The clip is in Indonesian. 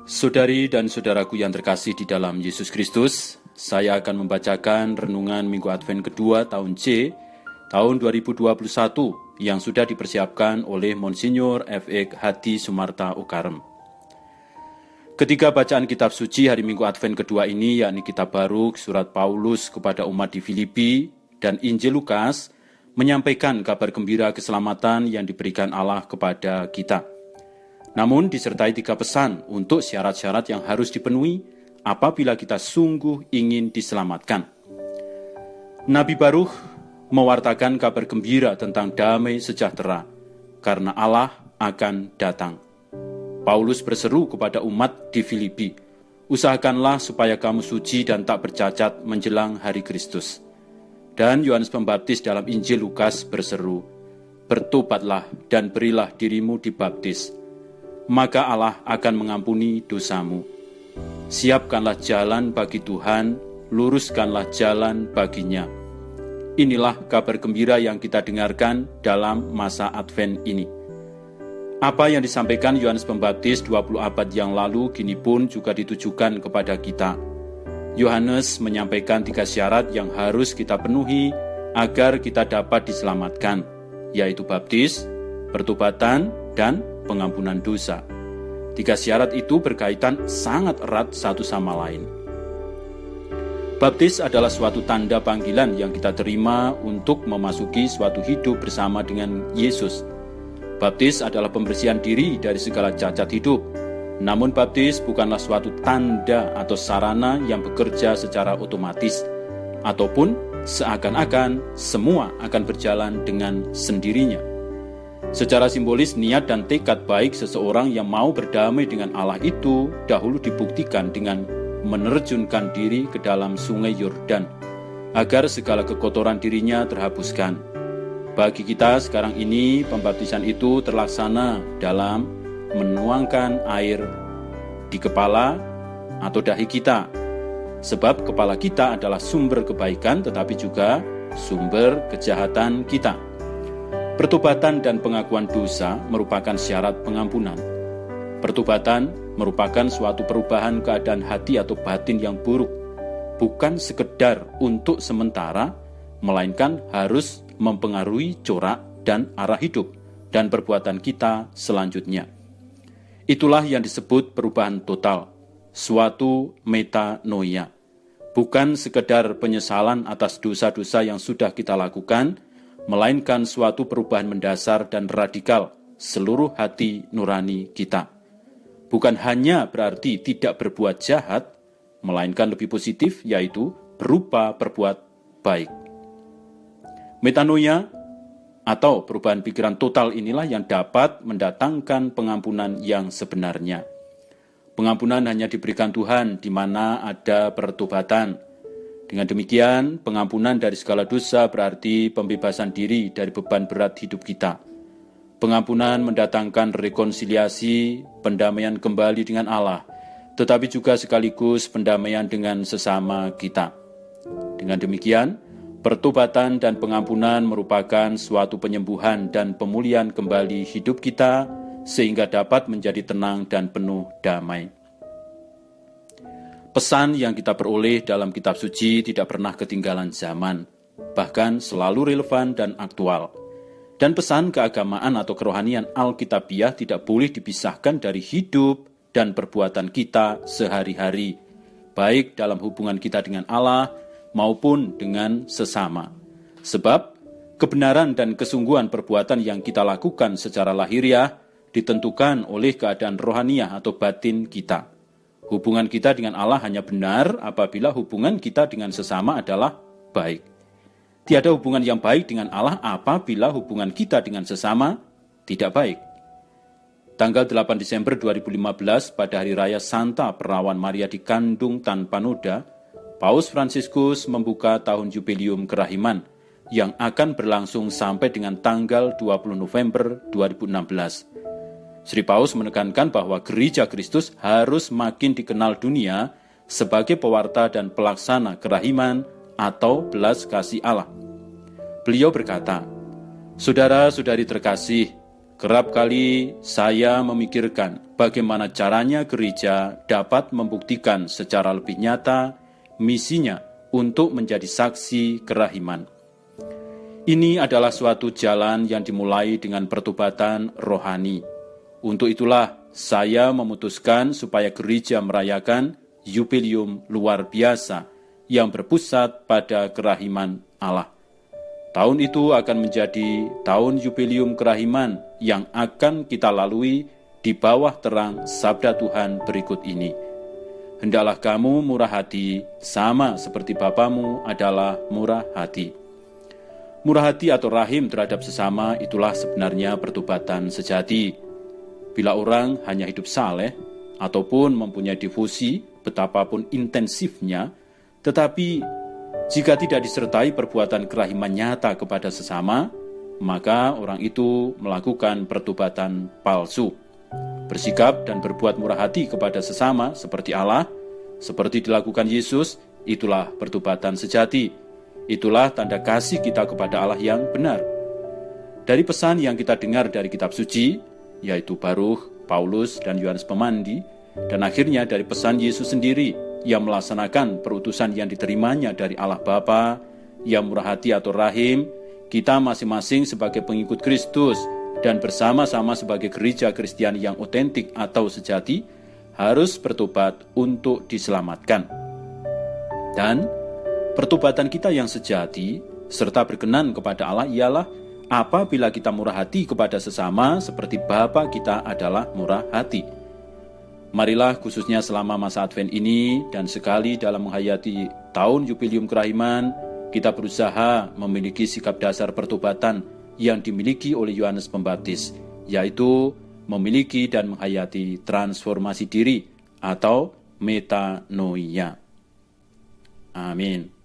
Saudari dan saudaraku yang terkasih di dalam Yesus Kristus, saya akan membacakan renungan Minggu Advent kedua tahun C, tahun 2021 yang sudah dipersiapkan oleh Monsinyur F.E. Hadi Sumarta Ukarem. Ketiga bacaan kitab suci hari Minggu Advent kedua ini, yakni kitab Baruk, surat Paulus kepada umat di Filipi, dan Injil Lukas, menyampaikan kabar gembira keselamatan yang diberikan Allah kepada kita. Namun disertai 3 pesan untuk syarat-syarat yang harus dipenuhi apabila kita sungguh ingin diselamatkan. Nabi Baruk mewartakan kabar gembira tentang damai sejahtera, karena Allah akan datang. Paulus berseru kepada umat di Filipi, usahakanlah supaya kamu suci dan tak bercacat menjelang hari Kristus. Dan Yohanes Pembaptis dalam Injil Lukas berseru, bertobatlah dan berilah dirimu dibaptis, maka Allah akan mengampuni dosamu. Siapkanlah jalan bagi Tuhan, luruskanlah jalan baginya. Inilah kabar gembira yang kita dengarkan dalam masa Advent ini. Apa yang disampaikan Yohanes Pembaptis 20 abad yang lalu kini pun juga ditujukan kepada kita. Yohanes menyampaikan 3 syarat yang harus kita penuhi agar kita dapat diselamatkan, yaitu baptis, pertobatan, dan pengampunan dosa. 3 syarat itu berkaitan sangat erat satu sama lain. Baptis adalah suatu tanda panggilan yang kita terima untuk memasuki suatu hidup bersama dengan Yesus. Baptis adalah pembersihan diri dari segala cacat hidup. Namun baptis bukanlah suatu tanda atau sarana yang bekerja secara otomatis, ataupun seakan-akan semua akan berjalan dengan sendirinya. Secara simbolis, niat dan tekad baik seseorang yang mau berdamai dengan Allah itu dahulu dibuktikan dengan menerjunkan diri ke dalam sungai Yordan, agar segala kekotoran dirinya terhapuskan. Bagi kita sekarang ini, pembaptisan itu terlaksana dalam menuangkan air di kepala atau dahi kita, sebab kepala kita adalah sumber kebaikan tetapi juga sumber kejahatan kita. Pertobatan dan pengakuan dosa merupakan syarat pengampunan. Pertobatan merupakan suatu perubahan keadaan hati atau batin yang buruk, bukan sekedar untuk sementara, melainkan harus mempengaruhi corak dan arah hidup dan perbuatan kita selanjutnya. Itulah yang disebut perubahan total, suatu metanoia. Bukan sekedar penyesalan atas dosa-dosa yang sudah kita lakukan, melainkan suatu perubahan mendasar dan radikal seluruh hati nurani kita. Bukan hanya berarti tidak berbuat jahat, melainkan lebih positif, yaitu berupa berbuat baik. Metanoia atau perubahan pikiran total inilah yang dapat mendatangkan pengampunan yang sebenarnya. Pengampunan hanya diberikan Tuhan di mana ada pertobatan. Dengan demikian, pengampunan dari segala dosa berarti pembebasan diri dari beban berat hidup kita. Pengampunan mendatangkan rekonsiliasi, pendamaian kembali dengan Allah, tetapi juga sekaligus pendamaian dengan sesama kita. Dengan demikian, pertobatan dan pengampunan merupakan suatu penyembuhan dan pemulihan kembali hidup kita, sehingga dapat menjadi tenang dan penuh damai. Pesan yang kita peroleh dalam kitab suci tidak pernah ketinggalan zaman, bahkan selalu relevan dan aktual. Dan pesan keagamaan atau kerohanian Alkitabiah tidak boleh dipisahkan dari hidup dan perbuatan kita sehari-hari, baik dalam hubungan kita dengan Allah maupun dengan sesama. Sebab kebenaran dan kesungguhan perbuatan yang kita lakukan secara lahiriah ditentukan oleh keadaan rohaniah atau batin kita. Hubungan kita dengan Allah hanya benar apabila hubungan kita dengan sesama adalah baik. Tiada hubungan yang baik dengan Allah apabila hubungan kita dengan sesama tidak baik. Tanggal 8 Desember 2015 pada Hari Raya Santa Perawan Maria dikandung tanpa noda, Paus Fransiskus membuka tahun Jubileum Kerahiman yang akan berlangsung sampai dengan tanggal 20 November 2016. Sri Paus menekankan bahwa Gereja Kristus harus makin dikenal dunia sebagai pewarta dan pelaksana kerahiman atau belas kasih Allah. Beliau berkata, "Saudara-saudari terkasih, Kerap kali saya memikirkan bagaimana caranya gereja dapat membuktikan secara lebih nyata misinya untuk menjadi saksi kerahiman. Ini adalah suatu jalan yang dimulai dengan pertobatan rohani. Untuk itulah saya memutuskan supaya gereja merayakan yubileum luar biasa yang berpusat pada kerahiman Allah. Tahun itu akan menjadi tahun yubileum kerahiman yang akan kita lalui di bawah terang sabda Tuhan berikut ini. Hendaklah kamu murah hati, sama seperti Bapamu adalah murah hati. Murah hati atau rahim terhadap sesama itulah sebenarnya pertobatan sejati. Bila orang hanya hidup saleh, ataupun mempunyai devosi betapapun intensifnya, tetapi jika tidak disertai perbuatan kerahiman nyata kepada sesama, maka orang itu melakukan pertobatan palsu. Bersikap dan berbuat murah hati kepada sesama seperti Allah, seperti dilakukan Yesus, itulah pertobatan sejati. Itulah tanda kasih kita kepada Allah yang benar. Dari pesan yang kita dengar dari kitab suci, yaitu Baruch, Paulus, dan Yohanes Pemandi, dan akhirnya dari pesan Yesus sendiri yang melaksanakan perutusan yang diterimanya dari Allah Bapa, yang murah hati atau rahim, kita masing-masing sebagai pengikut Kristus dan bersama-sama sebagai gereja Kristiani yang otentik atau sejati, harus bertobat untuk diselamatkan. Dan pertobatan kita yang sejati serta berkenan kepada Allah ialah apabila kita murah hati kepada sesama seperti Bapa kita adalah murah hati. Marilah khususnya selama masa Advent ini dan sekali dalam menghayati tahun yubileum kerahiman, kita berusaha memiliki sikap dasar pertobatan yang dimiliki oleh Yohanes Pembaptis, yaitu memiliki dan menghayati transformasi diri atau metanoia. Amin.